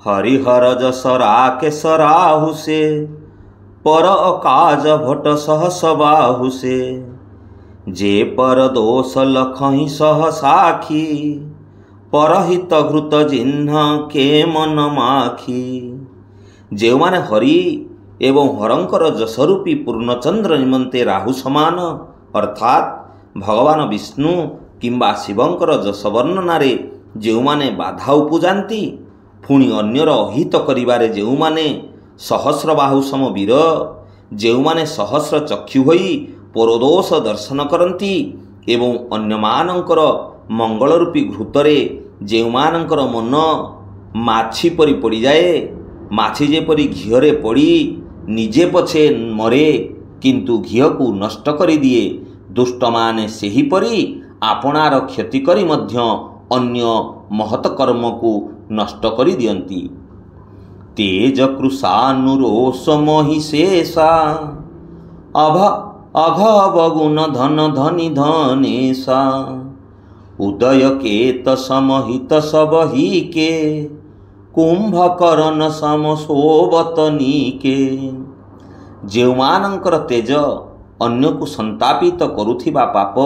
हरिहर जस राकेश राहु से पर अकाज भट सहस बाहु से जे पर दोष लखहि सह साखी परहित घृत चिन्ह के मन माखी। जो माने हरि एवं हरंकर जसरूपी पूर्णचंद्र निमंते राहु समान अर्थात भगवान विष्णु किंबा शिवंकर जस वर्णनारे जो माने बाधा उपजाती पुणी अन्यर अहित करिबारे जो माने सहस्र बाहु सम वीर जो माने सहस्र चक्षु होई परदोष दर्शन करती एवं अन्यमानंकर मंगल रूपी घृतरे जो मानंकर मन माछी परी पड़ी जाए माछी जेपरी घीरे पड़ी निजे पछे मरे किंतु घीह को नष्ट करि दिए दुष्ट माने सेहीपरि आपणार क्षति करी मध्य अन्य महत कर्म को नष्ट करि दियंती। तेज कृशानुरोष महिषेषा अभ अघवगुण धन धनि धनेशा उदय केत समहित सबही के कुंभकर्ण सम सोबतनी के। जेउमानंकर तेज अन्य को संतापित करुथिबा पाप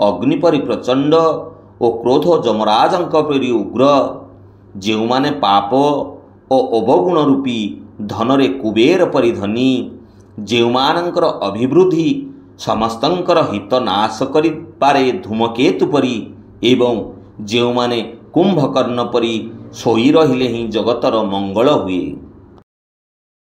अग्नि परि प्रचंड और क्रोध जमराजंक परि उग्र जो माने पाप और अवगुण रूपी धनरे कुबेर परि धनी जो मानंकर अभिवृद्धि समस्तंकर हित नाश करि पारे धूमकेतु परि एवं जो माने कुंभकर्ण परि सोई रहिले ही जगतर मंगल हुए।